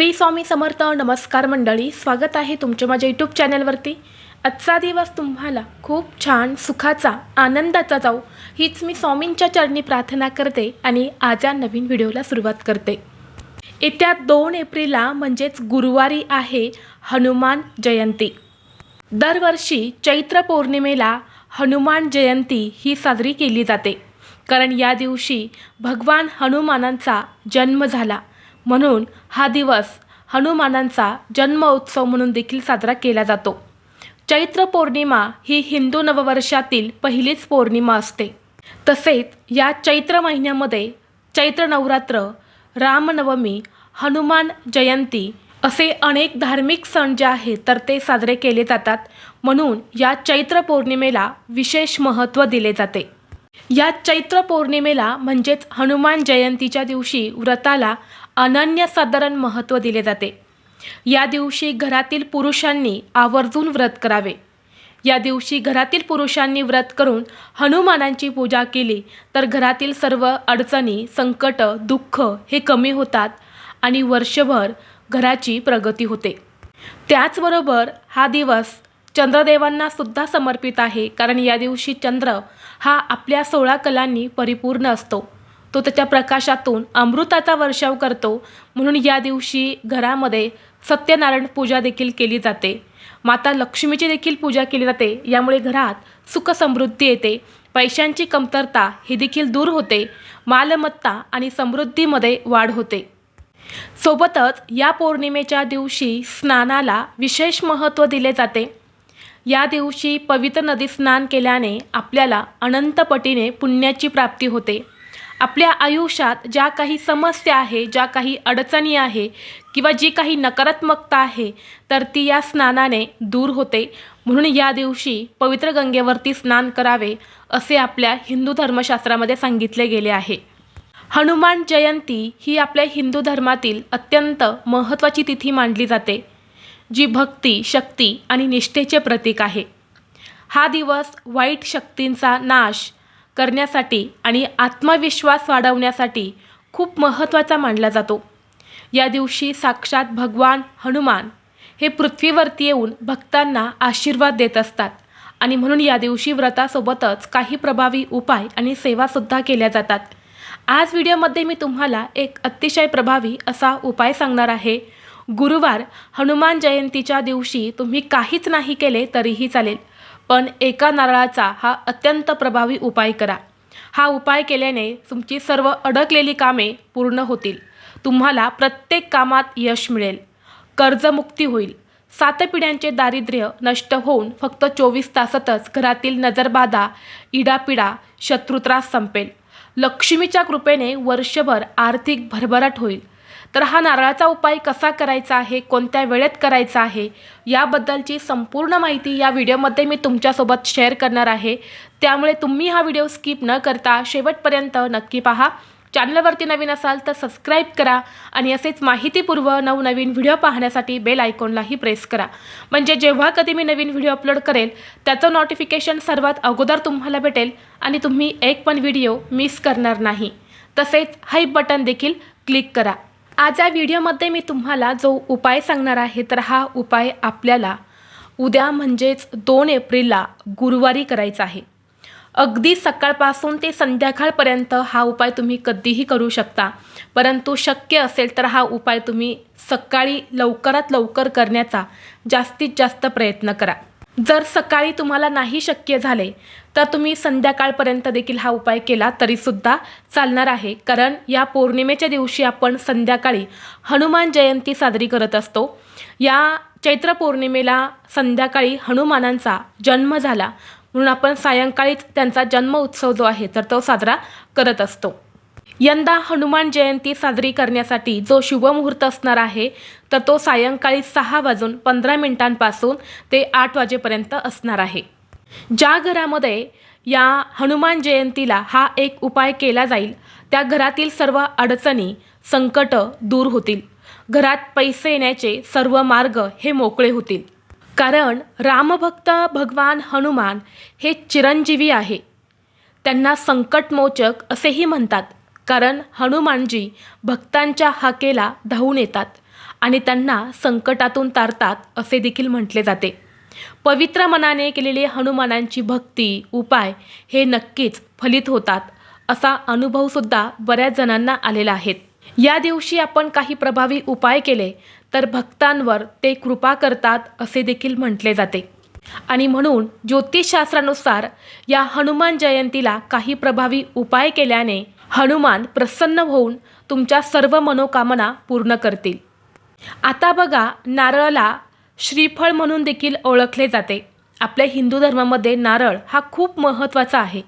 श्री स्वामी समर्थ. नमस्कार मंडळी, स्वागत आहे तुमच्या माझ्या यूट्यूब चॅनलवरती. आजचा दिवस तुम्हाला खूप छान सुखाचा आनंदाचा जाऊ हीच मी स्वामींच्या चरणी प्रार्थना करते आणि आज या नवीन व्हिडिओला सुरुवात करते. येत्या 2 एप्रिलला म्हणजेच गुरुवारी आहे हनुमान जयंती. दरवर्षी चैत्र पौर्णिमेला हनुमान जयंती ही साजरी केली जाते, कारण या दिवशी भगवान हनुमानांचा जन्म झाला. म्हणून हा दिवस हनुमानांचा जन्म उत्सव म्हणून देखील साजरा केला जातो. चैत्र पौर्णिमा ही हिंदू नववर्षातील पहिलीच पौर्णिमा असते. तसेच या चैत्र महिन्यामध्ये चैत्र नवरात्र, रामनवमी, हनुमान जयंती असे अनेक धार्मिक सण जे आहेत तर ते साजरे केले जातात. म्हणून या चैत्र पौर्णिमेला विशेष महत्त्व दिले जाते. या चैत्र पौर्णिमेला म्हणजेच हनुमान जयंतीच्या दिवशी व्रताला अनन्यसाधारण महत्त्व दिले जाते. या दिवशी घरातील पुरुषांनी आवर्जून व्रत करावे. या दिवशी घरातील पुरुषांनी व्रत करून हनुमानांची पूजा केली तर घरातील सर्व अडचणी, संकट, दुःख हे कमी होतात आणि वर्षभर घराची प्रगती होते. त्याचबरोबर हा दिवस चंद्रदेवांना सुद्धा समर्पित आहे, कारण या दिवशी चंद्र हा आपल्या 16 कलांनी परिपूर्ण असतो. तो त्याच्या प्रकाशातून अमृताचा वर्षाव करतो. म्हणून या दिवशी घरामध्ये सत्यनारायण पूजा देखील केली जाते. माता लक्ष्मीची देखील पूजा केली जाते. यामुळे घरात सुख समृद्धी येते. पैशांची कमतरता ही देखील दूर होते. मालमत्ता आणि समृद्धीमध्ये वाढ होते. सोबतच या पौर्णिमेच्या दिवशी स्नानाला विशेष महत्त्व दिले जाते. या दिवशी पवित्र नदीत स्नान केल्याने आपल्याला अनंत पटीने पुण्याची प्राप्ती होते. आपल्या आयुष्यात ज्या काही समस्या आहे, ज्या काही अडचणी आहे किंवा जी काही नकारात्मकता आहे तर ती या स्नानाने दूर होते. म्हणून या दिवशी पवित्र गंगेवरती स्नान करावे असे आपल्या हिंदू धर्मशास्त्रामध्ये सांगितले गेले आहे. हनुमान जयंती ही आपल्या हिंदू धर्मातील अत्यंत महत्त्वाची तिथी मानली जाते, जी भक्ती, शक्ती आणि निष्ठेचे प्रतीक आहे. हा दिवस वाईट शक्तींचा नाश करण्यासाठी आणि आत्मविश्वास वाढवण्यासाठी खूप महत्त्वाचा मानला जातो. या दिवशी साक्षात भगवान हनुमान हे पृथ्वीवरती येऊन भक्तांना आशीर्वाद देत असतात आणि म्हणून या दिवशी व्रतासोबतच काही प्रभावी उपाय आणि सेवासुद्धा केल्या जातात. आज व्हिडिओमध्ये मी तुम्हाला एक अतिशय प्रभावी असा उपाय सांगणार आहे. गुरुवार हनुमान जयंतीच्या दिवशी तुम्ही काहीच नाही केले तरीही चालेल, पण एका नारळाचा हा अत्यंत प्रभावी उपाय करा. हा उपाय केल्याने तुमची सर्व अडकलेली कामे पूर्ण होतील. तुम्हाला प्रत्येक कामात यश मिळेल. कर्जमुक्ती होईल. 7 पिढ्यांचे दारिद्र्य नष्ट होऊन फक्त 24 तासातच घरातील नजरबाधा, इडापिडा, शत्रुत्रास संपेल. लक्ष्मीच्या कृपेने वर्षभर आर्थिक भरभराट होईल. तर हा नारळाचा उपाय कसा करायचा आहे, कोणत्या वेळेत करायचा आहे याबद्दलची संपूर्ण माहिती या व्हिडिओमध्ये मी तुमच्यासोबत शेअर करणार आहे. त्यामुळे तुम्ही हा व्हिडिओ स्किप न करता शेवटपर्यंत नक्की पहा. चॅनलवरती नवीन असाल तर सबस्क्राईब करा आणि असेच माहितीपूर्व नवनवीन व्हिडिओ पाहण्यासाठी बेल आयकॉनलाही प्रेस करा. म्हणजे जेव्हा कधी मी नवीन व्हिडिओ अपलोड करेल त्याचं नोटिफिकेशन सर्वात अगोदर तुम्हाला भेटेल आणि तुम्ही एक पण व्हिडिओ मिस करणार नाही. तसेच हाईप बटन देखील क्लिक करा. आज या व्हिडिओमध्ये मी तुम्हाला जो उपाय सांगणार आहे तर हा उपाय आपल्याला उद्या म्हणजेच 2 एप्रिलला गुरुवारी करायचा आहे. अगदी सकाळपासून ते संध्याकाळपर्यंत हा उपाय तुम्ही कधीही करू शकता, परंतु शक्य असेल तर हा उपाय तुम्ही सकाळी लवकरात लवकर करण्याचा जास्तीत जास्त प्रयत्न करा. जर सकाळी तुम्हाला नाही शक्य झाले तर तुम्ही संध्याकाळपर्यंत देखील हा उपाय केला तरीसुद्धा चालणार आहे, कारण या पौर्णिमेच्या दिवशी आपण संध्याकाळी हनुमान जयंती साजरी करत असतो. या चैत्र पौर्णिमेला संध्याकाळी हनुमानांचा जन्म झाला म्हणून आपण सायंकाळीच त्यांचा जन्म उत्सव जो आहे तर तो साजरा करत असतो. यंदा हनुमान जयंती साजरी करण्यासाठी जो शुभमुहूर्त असणार आहे तर तो सायंकाळी 6:15 ते 8 वाजेपर्यंत असणार आहे. ज्या घरामध्ये या हनुमान जयंतीला हा एक उपाय केला जाईल त्या घरातील सर्व अडचणी, संकट दूर होतील. घरात पैसे येण्याचे सर्व मार्ग हे मोकळे होतील. कारण रामभक्त भगवान हनुमान हे चिरंजीवी आहे. त्यांना संकटमोचक असेही म्हणतात, कारण हनुमानजी भक्तांच्या हाकेला धावून येतात आणि त्यांना संकटातून तारतात असे देखील म्हटले जाते. पवित्र मनाने केलेले हनुमानांची भक्ती उपाय हे नक्कीच फलित होतात असा अनुभवसुद्धा बऱ्याच जणांना आलेला आहे. या दिवशी आपण काही प्रभावी उपाय केले तर भक्तांवर ते कृपा करतात असे देखील म्हटले जाते. आणि म्हणून ज्योतिषशास्त्रानुसार या हनुमान जयंतीला काही प्रभावी उपाय केल्याने हनुमान प्रसन्न होऊन तुमच्या सर्व मनोकामना पूर्ण करतील. आता बघा, नारळाला श्रीफळ म्हणून देखील ओळखले जाते. आपल्या हिंदू धर्मामध्ये नारळ हा खूप महत्त्वाचा आहे,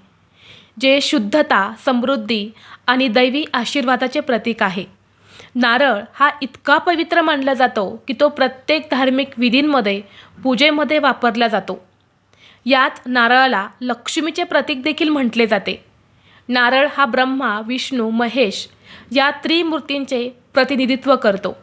जे शुद्धता, समृद्धी आणि दैवी आशीर्वादाचे प्रतीक आहे. नारळ हा इतका पवित्र मानला जातो की तो प्रत्येक धार्मिक विधींमध्ये, पूजेमध्ये वापरला जातो. यात नारळाला लक्ष्मीचे प्रतीक देखील म्हटले जाते. नारळ हा ब्रह्मा, विष्णू, महेश या त्रिमूर्तींचे प्रतिनिधित्व करतो.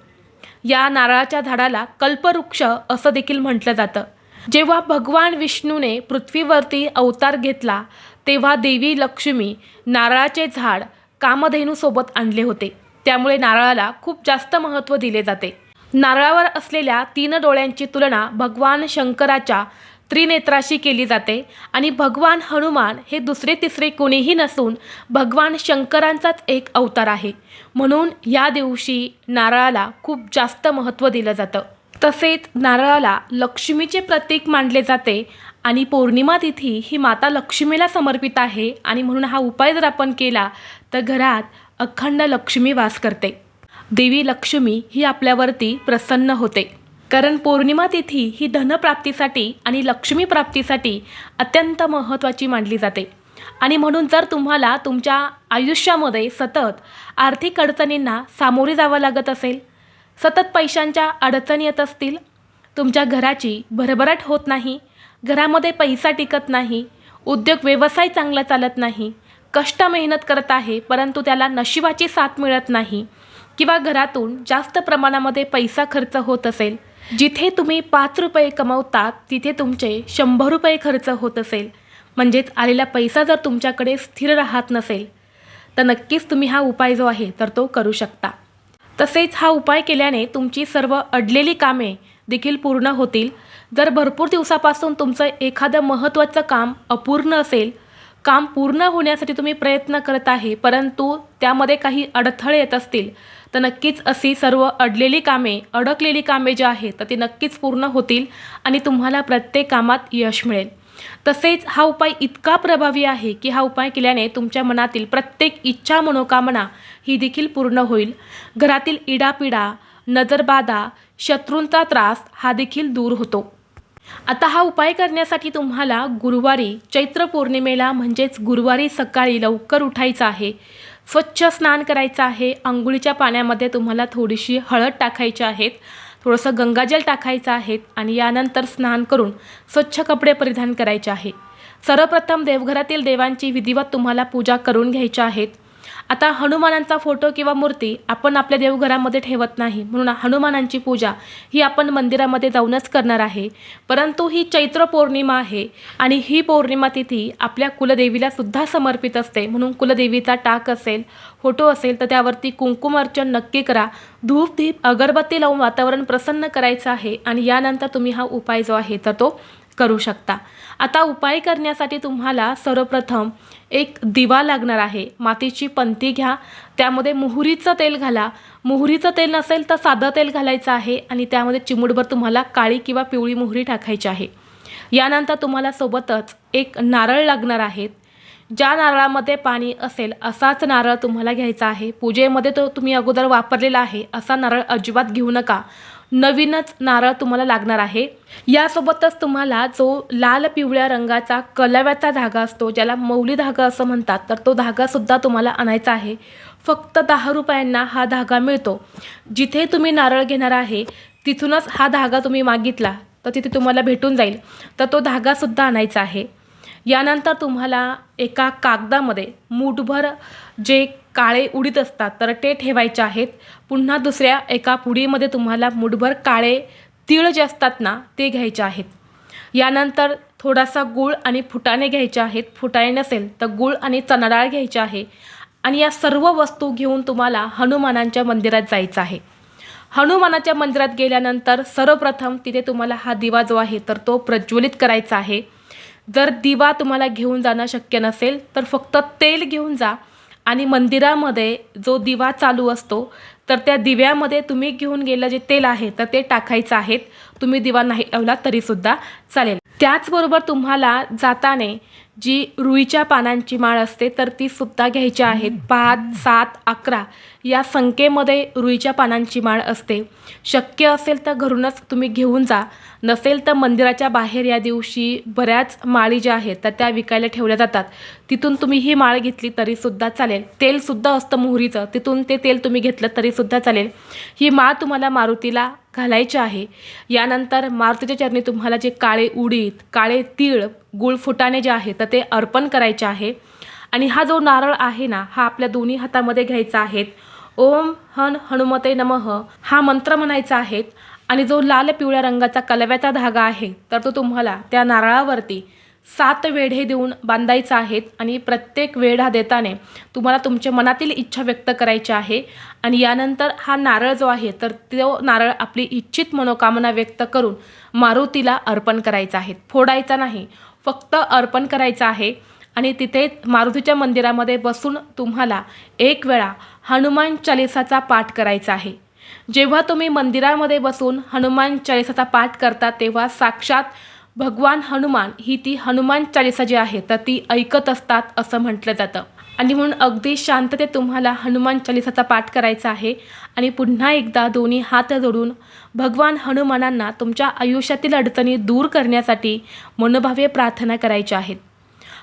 या नारळाच्या झाडाला कल्पवृक्ष असं देखील म्हटलं जातं. जेव्हा भगवान विष्णूने पृथ्वीवरती अवतार घेतला तेव्हा देवी लक्ष्मी नारळाचे झाड कामधेनूसोबत आणले होते. त्यामुळे नारळाला खूप जास्त महत्त्व दिले जाते. नारळावर असलेल्या 3 डोळ्यांची तुलना भगवान शंकराच्या त्रिनेत्राशी केली जाते आणि भगवान हनुमान हे दुसरे तिसरे कोणीही नसून भगवान शंकरांचाच एक अवतार आहे. म्हणून या दिवशी नारळाला खूप जास्त महत्त्व दिलं जातं. तसेच नारळाला लक्ष्मीचे प्रतीक मानले जाते आणि पौर्णिमा तिथी ही माता लक्ष्मीला समर्पित आहे आणि म्हणून हा उपाय जर आपण केला तर घरात अखंड लक्ष्मी वास करते. देवी लक्ष्मी ही आपल्यावरती प्रसन्न होते. कारण पौर्णिमा तिथी ही धनप्राप्तीसाठी आणि लक्ष्मी प्राप्तीसाठी अत्यंत महत्त्वाची मानली जाते. आणि म्हणून जर तुम्हाला तुमच्या आयुष्यामध्ये सतत आर्थिक अडचणींना सामोरे जावं लागत असेल, सतत पैशांच्या अडचणी येत असतील, तुमच्या घराची भरभराट होत नाही, घरामध्ये पैसा टिकत नाही, उद्योग व्यवसाय चांगला चालत नाही, कष्ट मेहनत करत आहे परंतु त्याला नशिबाची साथ मिळत नाही, किंवा घरातून जास्त प्रमाणामध्ये पैसा खर्च होत असेल, जिथे तुम्ही 5 रुपये कमवतात तिथे तुमचे 100 रुपये खर्च होत असेल, म्हणजेच आलेला पैसा जर तुमच्याकडे स्थिर राहत नसेल तर नक्कीच तुम्ही हा उपाय जो आहे तर तो करू शकता. तसेच हा उपाय केल्याने तुमची सर्व अडलेली कामे देखील पूर्ण होतील. जर भरपूर दिवसापासून तुमचं एखादं महत्त्वाचं काम अपूर्ण असेल, काम पूर्ण होण्यासाठी तुम्ही प्रयत्न करत आहे परंतु त्यामध्ये काही अडथळे येत असतील तर नक्कीच अशी सर्व अडलेली कामे, अडकलेली कामे जी आहेत तर ती नक्कीच पूर्ण होतील आणि तुम्हाला प्रत्येक कामात यश मिळेल. तसेच हा उपाय इतका प्रभावी आहे की हा उपाय केल्याने तुमच्या मनातील प्रत्येक इच्छा, मनोकामना ही देखील पूर्ण होईल. घरातील इडापिडा, नजरबाधा, शत्रूंचा त्रास हा देखील दूर होतो. आता हा उपाय करण्यासाठी तुम्हाला गुरुवारी, चैत्र पौर्णिमेला म्हणजेच गुरुवारी सकाळी लवकर उठायचं आहे. स्वच्छ स्नान करायचं आहे. अंघोळीच्या पाण्यामध्ये तुम्हाला थोडीशी हळद टाकायची आहेत, थोडंसं गंगाजल टाकायचं आहे आणि यानंतर स्नान करून स्वच्छ कपडे परिधान करायचे आहे. सर्वप्रथम देवघरातील देवांची विधिवत तुम्हाला पूजा करून घ्यायची आहेत. आता हनुमानांचा फोटो किंवा मूर्ती आपण आपल्या देवघरामध्ये ठेवत नाही, म्हणून हनुमानांची पूजा ही आपण मंदिरामध्ये जाऊनच करणार आहे. परंतु ही चैत्र पौर्णिमा आहे आणि ही पौर्णिमा तिथी आपल्या कुलदेवीला सुद्धा समर्पित असते. म्हणून कुलदेवीचा टाक असेल, फोटो असेल तर त्यावरती कुंकुम अर्चन नक्की करा. धूप, दीप, अगरबत्ती लावून वातावरण प्रसन्न करायचं आहे आणि यानंतर तुम्ही हा उपाय जो आहे तर तो करू शकता. आता उपाय करण्यासाठी तुम्हाला सर्वप्रथम एक दिवा लागणार आहे. मातीची पंती घ्या, त्यामध्ये मोहरीचं तेल घाला. मोहरीचं तेल नसेल तर साधं तेल घालायचं आहे आणि त्यामध्ये चिमूटभर तुम्हाला काळी किंवा पिवळी मोहरी टाकायची आहे. यानंतर तुम्हाला सोबतच एक नारळ लागणार आहेत. ज्या नारळामध्ये पाणी असेल असाच नारळ तुम्हाला घ्यायचा आहे. पूजेमध्ये तो तुम्ही अगोदर वापरलेला आहे असा नारळ अजिबात घेऊ नका. नवीनच नारळ तुम्हाला लागणार आहे. यासोबतच तुम्हाला जो लाल पिवळ्या रंगाचा कलाव्याचा धागा असतो, ज्याला मौली धागा असं म्हणतात, तर तो धागासुद्धा तुम्हाला आणायचा आहे. फक्त 10 रुपयांना हा धागा मिळतो. जिथे तुम्ही नारळ घेणार आहे तिथूनच हा धागा तुम्ही मागितला तर तिथे तुम्हाला भेटून जाईल. तर तो धागासुद्धा आणायचा आहे. यानंतर तुम्हाला एका कागदामध्ये मूठभर जे काळे उडीद असतात तर ते ठेवायचे आहेत. पुन्हा दुसऱ्या एका पुडीमध्ये तुम्हाला मूठभर काळे तीळ जे असतात ना ते घ्यायचे आहेत. यानंतर थोडासा गूळ आणि फुटाणे घ्यायचे आहेत. फुटाणे नसेल तर गूळ आणि चणा डाळ घ्यायची आहे आणि या सर्व वस्तू घेऊन तुम्हाला हनुमानांच्या मंदिरात जायचं आहे. हनुमानाच्या मंदिरात गेल्यानंतर सर्वप्रथम तिथे तुम्हाला हा दिवा जो आहे तर तो प्रज्वलित करायचा आहे। जर दिवा तुम्हाला घेऊन जाणं शक्य नसेल तर फक्त तेल घेऊन जा आणि मंदिरामध्ये जो दिवा चालू असतो तर त्या दिव्यामध्ये तुम्ही घेऊन गेलं जे तेल आहे तर ते टाकायचं आहे। तुम्ही दिवा नाही लावला तरीसुद्धा चालेल। त्याचबरोबर तुम्हाला जाताना जी रुईच्या पानांची माळ असते तर ती सुद्धा घ्यायची आहे। 5, 7, 11 या संख्येमध्ये रुईच्या पानांची माळ असते। शक्य असेल तर घरूनच तुम्ही घेऊन जा, नसेल तर मंदिराच्या बाहेर या दिवशी बऱ्याच माळी ज्या आहेत तर त्या विकायला ठेवल्या जातात, तिथून तुम्ही ही माळ घेतली तरीसुद्धा चालेल। तेलसुद्धा असतं मोहरीचं, तिथून ते तेल तुम्ही घेतलं तरीसुद्धा चालेल। ही माळ तुम्हाला मारुतीला घालायची आहे। यानंतर मारुतीच्या चरणी तुम्हाला जे काळे उडीद, काळे तीळ, गुळ फुटाणे जे आहे तर ते अर्पण करायचे आहे। आणि हा जो नारळ आहे ना हा आपल्या दोन्ही हातामध्ये घ्यायचा आहे। ओम हनुमते नमः हा मंत्र म्हणायचा आहे। आणि जो लाल पिवळ्या रंगाचा कलव्याचा धागा आहे तर तो तुम्हाला त्या नारळावरती 7 वेढे देऊन बांधायचा आहे। आणि प्रत्येक वेढा देताना तुम्हाला तुमच्या मनातील इच्छा व्यक्त करायची आहे। आणि यानंतर हा नारळ जो आहे तर तो नारळ आपली इच्छित मनोकामना व्यक्त करून मारुतीला अर्पण करायचा आहे। फोडायचा नाही, फक्त अर्पण करायचं आहे। आणि तिथे मारुतीच्या मंदिरामध्ये बसून तुम्हाला एक वेळा हनुमान चालीसाचा पाठ करायचा आहे। जेव्हा तुम्ही मंदिरामध्ये बसून हनुमान चालीसाचा पाठ करता तेव्हा साक्षात भगवान हनुमान ही ती हनुमान चालीसा जी आहे तर ती ऐकत असतात असं म्हटलं जातं। आणि म्हणून अगदी शांततेत तुम्हाला हनुमान चालीसाचा पाठ करायचा आहे। आणि पुन्हा एकदा दोन्ही हात जोडून भगवान हनुमानांना तुमच्या आयुष्यातील अडचणी दूर करण्यासाठी मनोभावे प्रार्थना करायच्या आहेत।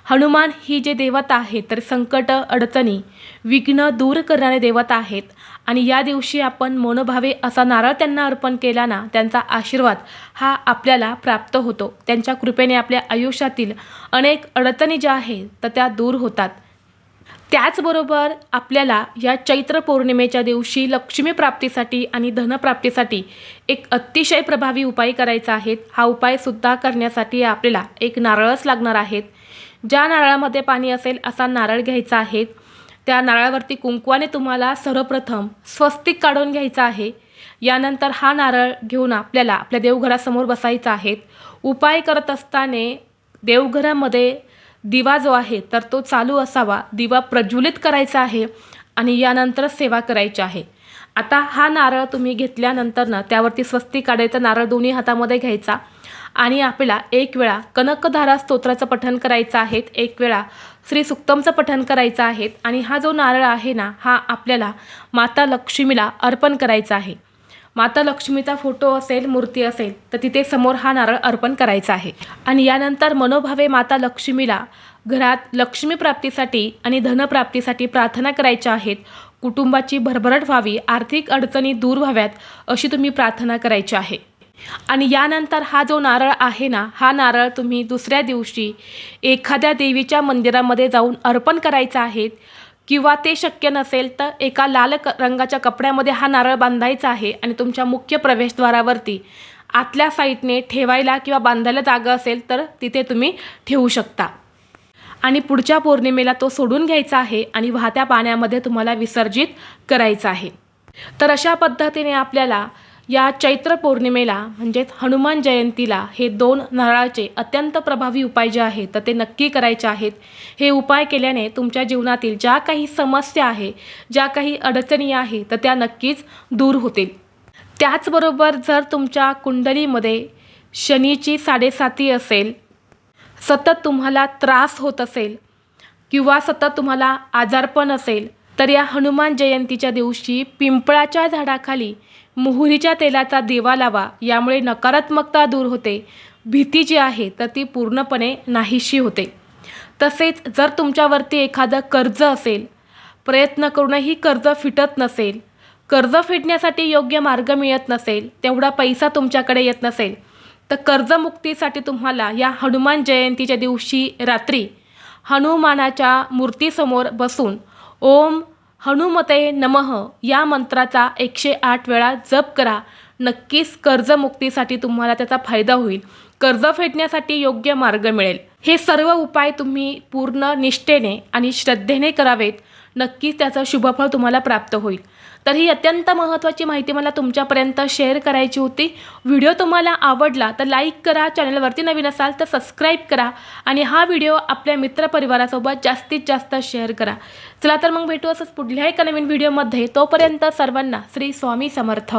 हनुमान ही जे देवता आहे तर संकट, अडचणी, विघ्न दूर करणारे देवता आहेत। आणि या दिवशी आपण मनोभावे असा नारळ त्यांना अर्पण केला ना त्यांचा आशीर्वाद हा आपल्याला प्राप्त होतो। त्यांच्या कृपेने आपल्या आयुष्यातील अनेक अडचणी ज्या आहेत तर त्या दूर होतात। त्याचबरोबर आपल्याला या चैत्र पौर्णिमेच्या दिवशी लक्ष्मी प्राप्तीसाठी आणि धनप्राप्तीसाठी एक अतिशय प्रभावी उपाय करायचा आहे। हा उपायसुद्धा करण्यासाठी आपल्याला एक नारळच लागणार आहेत। ज्या नारळामध्ये पाणी असेल असा नारळ घ्यायचा आहे। त्या नारळावरती कुंकवाने तुम्हाला सर्वप्रथम स्वस्तिक काढून घ्यायचा आहे। यानंतर हा नारळ घेऊन आपल्याला आपल्या देवघरासमोर बसायचा आहे। उपाय करत असताना देवघरामध्ये दिवा जो आहे तर तो चालू असावा, दिवा प्रज्वलित करायचा आहे आणि यानंतर सेवा करायची आहे। आता हा नारळ तुम्ही घेतल्यानंतर ना त्यावरती स्वस्तिक काढायचा, नारळ दोन्ही हातामध्ये घ्यायचा आणि आपल्याला एक वेळा कनकधारा स्तोत्राचं पठण करायचं आहे, एक वेळा श्री सुक्तमचं पठण करायचं आहे। आणि हा जो नारळ आहे ना हा आपल्याला माता लक्ष्मीला अर्पण करायचा आहे। माता लक्ष्मीचा फोटो असेल, मूर्ती असेल तर तिथे समोर हा नारळ अर्पण करायचा आहे। आणि यानंतर मनोभावे माता लक्ष्मीला घरात लक्ष्मी प्राप्तीसाठी आणि धनप्राप्तीसाठी प्रार्थना करायच्या आहेत। कुटुंबाची भरभराट व्हावी, आर्थिक अडचणी दूर व्हाव्यात अशी तुम्ही प्रार्थना करायची आहे। आणि यानंतर हा जो नारळ आहे ना हा नारळ तुम्ही दुसऱ्या दिवशी एखाद्या देवीच्या मंदिरामध्ये जाऊन अर्पण करायचा आहे। किंवा ते शक्य नसेल तर एका लाल रंगाच्या कपड्यामध्ये हा नारळ बांधायचा आहे आणि तुमच्या मुख्य प्रवेशद्वारावरती आतल्या साईडने ठेवायला किंवा बांधायला जागा असेल तर तिथे तुम्ही ठेवू शकता। आणि पुढच्या पौर्णिमेला तो सोडून घ्यायचा आहे आणि वाहत्या पाण्यामध्ये तुम्हाला विसर्जित करायचा आहे। तर अशा पद्धतीने आपल्याला या चैत्र पौर्णिमेला म्हणजेच हनुमान जयंतीला हे 2 नारळाचे अत्यंत प्रभावी उपाय जे आहेत तर ते नक्की करायचे आहेत। हे उपाय केल्याने तुमच्या जीवनातील ज्या काही समस्या आहे, ज्या काही अडचणी आहे तर त्या नक्कीच दूर होतील। त्याचबरोबर जर तुमच्या कुंडलीमध्ये शनीची 7.5 असेल, सतत तुम्हाला त्रास होत असेल किंवा सतत तुम्हाला आजारपण असेल तर या हनुमान जयंतीच्या दिवशी पिंपळाच्या झाडाखाली मोहरीच्या तेलाचा दिवा लावा। यामुळे नकारात्मकता दूर होते, भीती जी आहे तर ती पूर्णपणे नाहीशी होते। तसेच जर तुमच्यावरती एखादं कर्ज असेल, प्रयत्न करूनही कर्ज फिटत नसेल, कर्ज फेडण्यासाठी योग्य मार्ग मिळत नसेल, तेवढा पैसा तुमच्याकडे येत नसेल तर कर्जमुक्तीसाठी तुम्हाला या हनुमान जयंतीच्या दिवशी रात्री हनुमानाच्या मूर्तीसमोर बसून ओम हनुमते नमः या मंत्राचा 108 वेळा जप करा। नक्कीच कर्जमुक्तीसाठी तुम्हाला त्याचा फायदा होईल, कर्ज फेडण्यासाठी योग्य मार्ग मिळेल। हे सर्व उपाय तुम्ही पूर्ण निष्ठेने आणि श्रद्धेने करावेत, नक्कीच त्याचं शुभफळ तुम्हाला प्राप्त होईल। तर ही अत्यंत महत्त्वाची माहिती मला तुमच्यापर्यंत शेअर करायची होती. व्हिडिओ तुम्हाला आवडला तर लाईक करा, चॅनलवरती नवीन असाल तर सबस्क्राईब करा आणि हा व्हिडिओ आपल्या मित्रपरिवारासोबत जास्तीत जास्त शेअर करा. चला तर मग भेटू असंच पुढल्या एका नवीन व्हिडिओमध्ये. तोपर्यंत सर्वांना श्री स्वामी समर्थ.